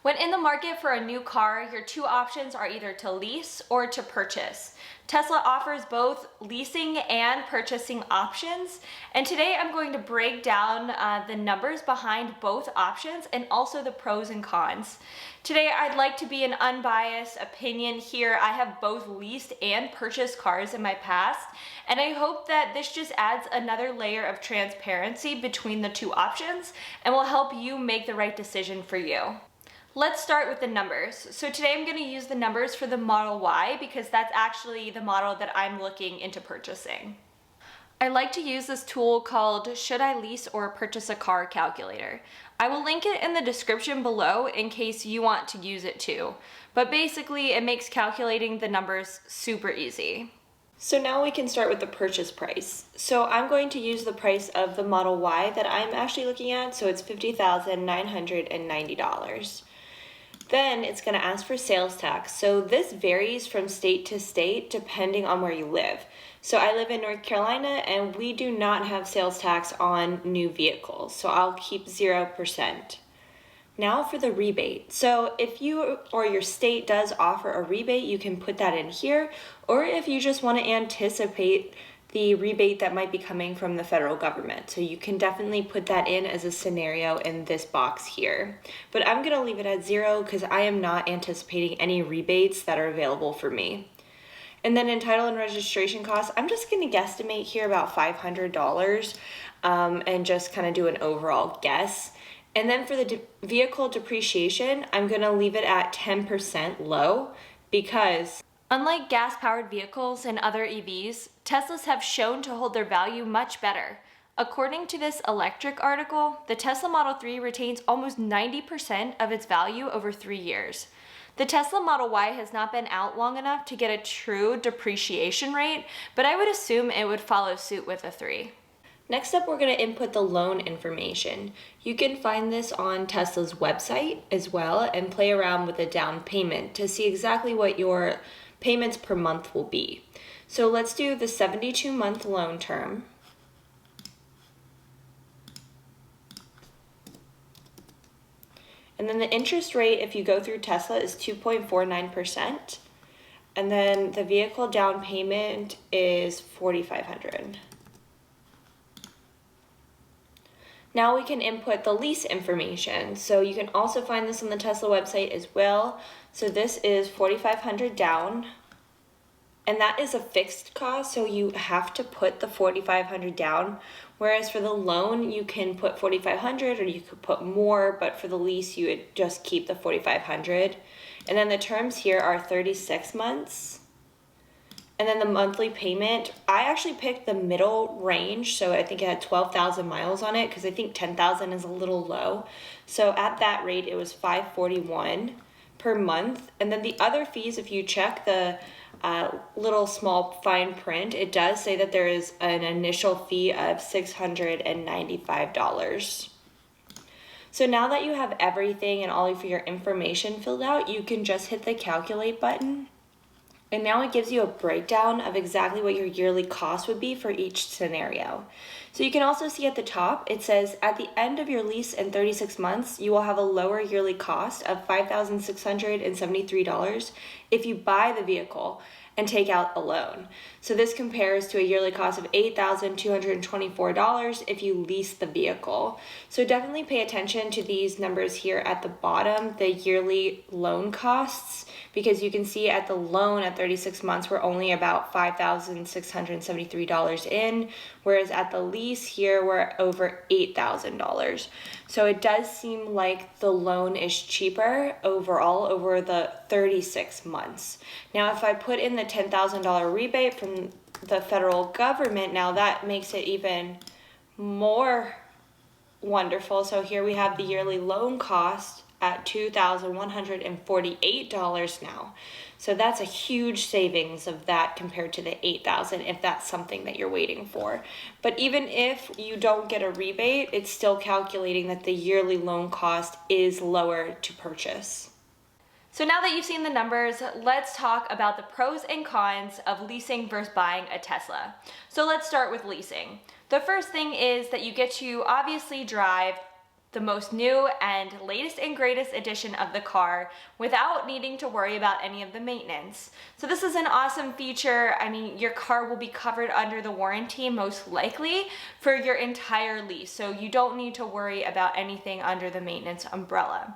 When in the market for a new car, your two options are either to lease or to purchase. Tesla offers both leasing and purchasing options, and today I'm going to break down the numbers behind both options and also the pros and cons. Today I'd like to be an unbiased opinion here. I have both leased and purchased cars in my past, and I hope that this just adds another layer of transparency between the two options and will help you make the right decision for you. Let's start with the numbers. So today I'm going to use the numbers for the Model Y because that's actually the model that I'm looking into purchasing. I like to use this tool called Should I Lease or Purchase a Car Calculator. I will link it in the description below in case you want to use it too. But basically it makes calculating the numbers super easy. So now we can start with the purchase price. So I'm going to use the price of the Model Y that I'm actually looking at, so it's $50,990. Then it's going to ask for sales tax. So this varies from state to state depending on where you live. So I live in North Carolina and we do not have sales tax on new vehicles. So I'll keep 0%. Now for the rebate. So if you or your state does offer a rebate, you can put that in here. Or if you just want to anticipate the rebate that might be coming from the federal government. So you can definitely put that in as a scenario in this box here. But I'm gonna leave it at 0 because I am not anticipating any rebates that are available for me. And then in title and registration costs, I'm just gonna guesstimate here about $500 and just kind of do an overall guess. And then for the vehicle depreciation, I'm gonna leave it at 10% low because unlike gas-powered vehicles and other EVs, Teslas have shown to hold their value much better. According to this electric article, the Tesla Model 3 retains almost 90% of its value over 3 years. The Tesla Model Y has not been out long enough to get a true depreciation rate, but I would assume it would follow suit with a 3. Next up, we're going to input the loan information. You can find this on Tesla's website as well and play around with the down payment to see exactly what your payments per month will be. So let's do the 72-month loan term. And then the interest rate, if you go through Tesla, is 2.49%. And then the vehicle down payment is $4,500. Now we can input the lease information. So you can also find this on the Tesla website as well. So this is $4,500 down, and that is a fixed cost, so you have to put the $4,500 down. Whereas for the loan, you can put $4,500 or you could put more, but for the lease, you would just keep the $4,500. And then the terms here are 36 months. And then the monthly payment, I actually picked the middle range, so I think it had 12,000 miles on it because I think 10,000 is a little low. So at that rate, it was $541 per month. And then the other fees, if you check the little small fine print, it does say that there is an initial fee of $695. So now that you have everything and all of your information filled out, you can just hit the calculate button. And now it gives you a breakdown of exactly what your yearly cost would be for each scenario. So you can also see at the top, it says at the end of your lease in 36 months, you will have a lower yearly cost of $5,673 if you buy the vehicle and take out a loan. So this compares to a yearly cost of $8,224 if you lease the vehicle. So definitely pay attention to these numbers here at the bottom, the yearly loan costs, because you can see at the loan at 36 months, we're only about $5,673 in, whereas at the lease here, we're over $8,000. So it does seem like the loan is cheaper overall over the 36 months. Now, if I put in the $10,000 rebate from the federal government, now that makes it even more wonderful. So here we have the yearly loan cost at $2,148 now. So that's a huge savings of that compared to the $8,000 if that's something that you're waiting for. But even if you don't get a rebate, it's still calculating that the yearly loan cost is lower to purchase. So now that you've seen the numbers, let's talk about the pros and cons of leasing versus buying a Tesla. So let's start with leasing. The first thing is that you get to obviously drive the most new and latest and greatest edition of the car without needing to worry about any of the maintenance. So this is an awesome feature. I mean, your car will be covered under the warranty most likely for your entire lease. So you don't need to worry about anything under the maintenance umbrella.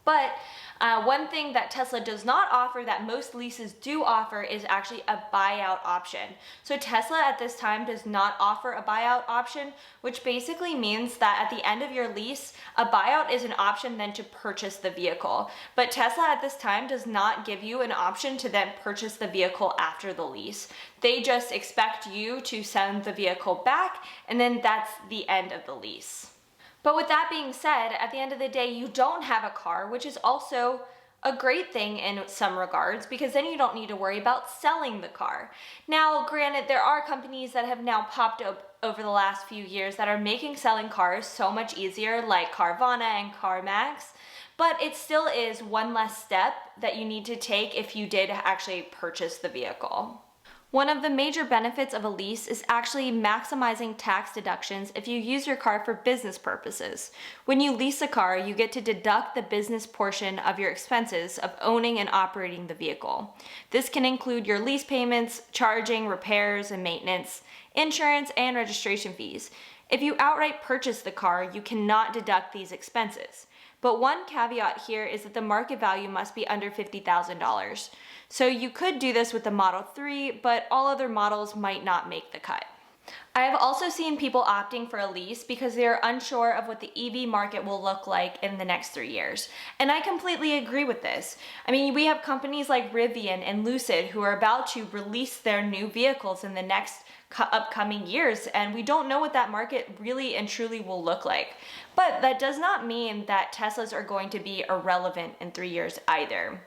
But one thing that Tesla does not offer that most leases do offer is actually a buyout option. So Tesla at this time does not offer a buyout option, which basically means that at the end of your lease, a buyout is an option then to purchase the vehicle. But Tesla at this time does not give you an option to then purchase the vehicle after the lease. They just expect you to send the vehicle back, and then that's the end of the lease. But with that being said, at the end of the day, you don't have a car, which is also a great thing in some regards, because then you don't need to worry about selling the car. Now, granted, there are companies that have now popped up over the last few years that are making selling cars so much easier, like Carvana and CarMax, but it still is one less step that you need to take if you did actually purchase the vehicle. One of the major benefits of a lease is actually maximizing tax deductions if you use your car for business purposes. When you lease a car, you get to deduct the business portion of your expenses of owning and operating the vehicle. This can include your lease payments, charging, repairs and maintenance, insurance, and registration fees. If you outright purchase the car, you cannot deduct these expenses. But one caveat here is that the market value must be under $50,000. So you could do this with the Model 3, but all other models might not make the cut. I have also seen people opting for a lease because they are unsure of what the EV market will look like in the next 3 years. And I completely agree with this. I mean, we have companies like Rivian and Lucid who are about to release their new vehicles in the next upcoming years, and we don't know what that market really and truly will look like. But that does not mean that Teslas are going to be irrelevant in 3 years either.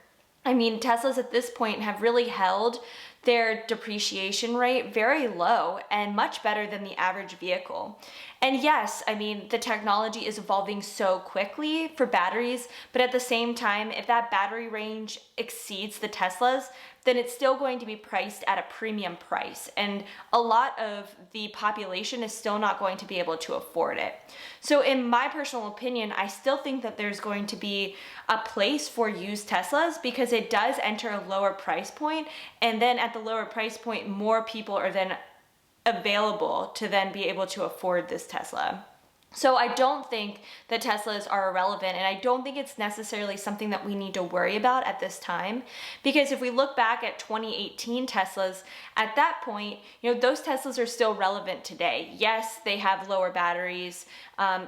I mean, Teslas at this point have really held their depreciation rate very low and much better than the average vehicle. And yes, I mean, the technology is evolving so quickly for batteries, but at the same time, if that battery range exceeds the Teslas, then it's still going to be priced at a premium price. And a lot of the population is still not going to be able to afford it. So in my personal opinion, I still think that there's going to be a place for used Teslas because it does enter a lower price point. And then at the lower price point, more people are then available to then be able to afford this Tesla. So I don't think that Teslas are irrelevant, and I don't think it's necessarily something that we need to worry about at this time, because if we look back at 2018 Teslas, at that point, those Teslas are still relevant today. Yes, they have lower batteries.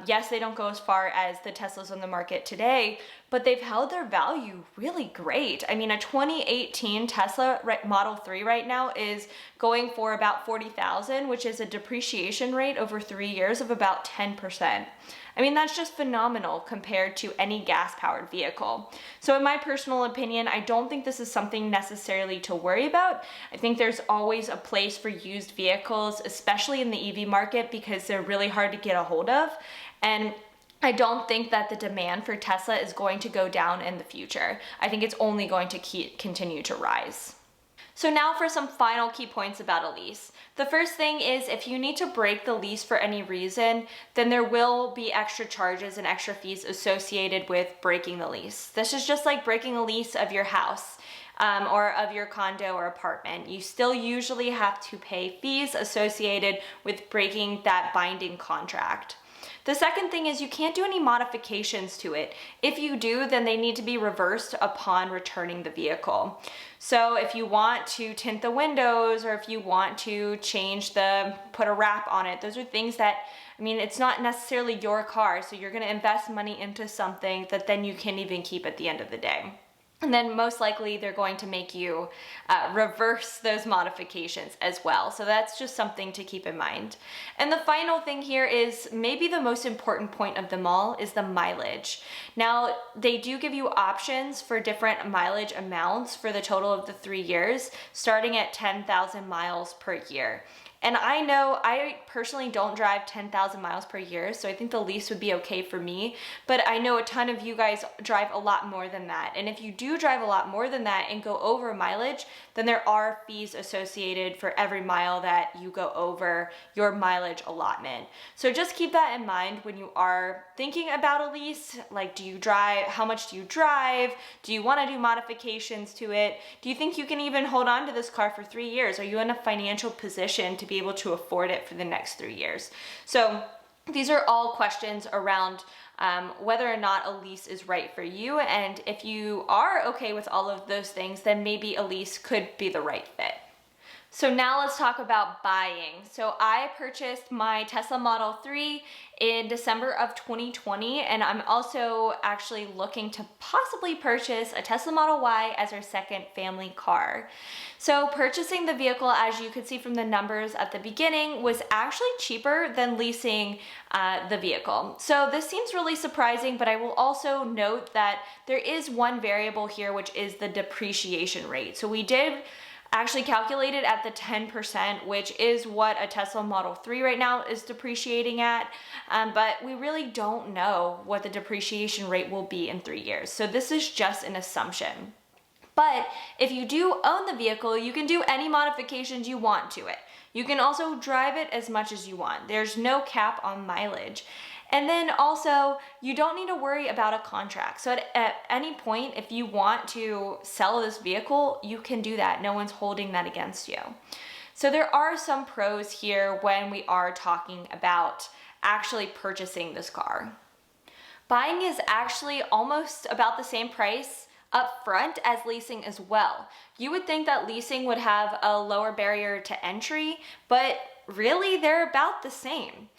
Yes, they don't go as far as the Teslas on the market today, but they've held their value really great. I mean, a 2018 Tesla Model 3 right now is going for about $40,000, which is a depreciation rate over 3 years of about 10%. I mean, that's just phenomenal compared to any gas-powered vehicle. So in my personal opinion, I don't think this is something necessarily to worry about. I think there's always a place for used vehicles, especially in the EV market, because they're really hard to get a hold of. And I don't think that the demand for Tesla is going to go down in the future. I think it's only going to continue to rise. So now for some final key points about a lease. The first thing is if you need to break the lease for any reason, then there will be extra charges and extra fees associated with breaking the lease. This is just like breaking a lease of your house or of your condo or apartment. You still usually have to pay fees associated with breaking that binding contract. The second thing is you can't do any modifications to it. If you do, then they need to be reversed upon returning the vehicle. So if you want to tint the windows, or if you want to put a wrap on it, those are things that, I mean, it's not necessarily your car, so you're gonna invest money into something that then you can't even keep at the end of the day. And then most likely they're going to make you reverse those modifications as well. So that's just something to keep in mind. And the final thing here is maybe the most important point of them all is the mileage. Now, they do give you options for different mileage amounts for the total of the 3 years, starting at 10,000 miles per year. And I know I personally don't drive 10,000 miles per year, so I think the lease would be okay for me, but I know a ton of you guys drive a lot more than that. And if you do drive a lot more than that and go over mileage, then there are fees associated for every mile that you go over your mileage allotment. So just keep that in mind when you are thinking about a lease. Like, do you drive? How much do you drive? Do you want to do modifications to it? Do you think you can even hold on to this car for 3 years? Are you in a financial position to be able to afford it for the next 3 years? So these are all questions around whether or not a lease is right for you. And if you are okay with all of those things, then maybe a lease could be the right fit. So now let's talk about buying. So I purchased my Tesla Model 3 in December of 2020, and I'm also actually looking to possibly purchase a Tesla Model Y as our second family car. So purchasing the vehicle, as you could see from the numbers at the beginning, was actually cheaper than leasing the vehicle. So this seems really surprising, but I will also note that there is one variable here, which is the depreciation rate. So we did actually calculated at the 10%, which is what a Tesla Model 3 right now is depreciating at, but we really don't know what the depreciation rate will be in 3 years. So this is just an assumption. But if you do own the vehicle, you can do any modifications you want to it. You can also drive it as much as you want. There's no cap on mileage. And then also, you don't need to worry about a contract. So at any point, if you want to sell this vehicle, you can do that. No one's holding that against you. So there are some pros here when we are talking about actually purchasing this car. Buying is actually almost about the same price up front as leasing as well. You would think that leasing would have a lower barrier to entry, but really they're about the same.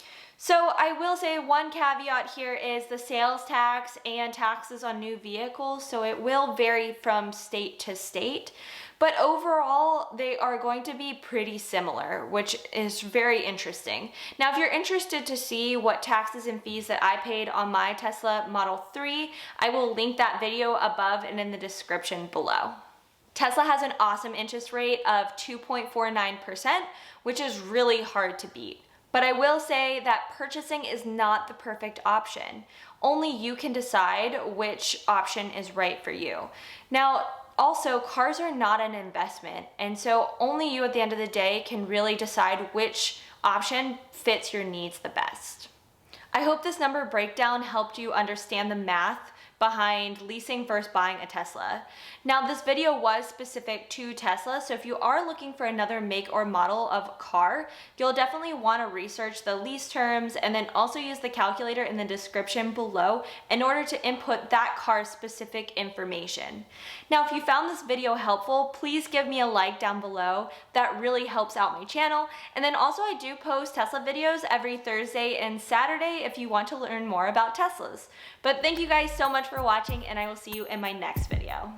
So I will say one caveat here is the sales tax and taxes on new vehicles. So it will vary from state to state, but overall they are going to be pretty similar, which is very interesting. Now, if you're interested to see what taxes and fees that I paid on my Tesla Model 3, I will link that video above and in the description below. Tesla has an awesome interest rate of 2.49%, which is really hard to beat. But I will say that purchasing is not the perfect option. Only you can decide which option is right for you. Now, also, cars are not an investment, and so only you at the end of the day can really decide which option fits your needs the best. I hope this number breakdown helped you understand the math behind leasing versus buying a Tesla. Now, this video was specific to Tesla, so if you are looking for another make or model of car, you'll definitely want to research the lease terms and then also use the calculator in the description below in order to input that car's specific information. Now, if you found this video helpful, please give me a like down below. That really helps out my channel. And then also I do post Tesla videos every Thursday and Saturday if you want to learn more about Teslas. But thank you guys so much for watching, and I will see you in my next video.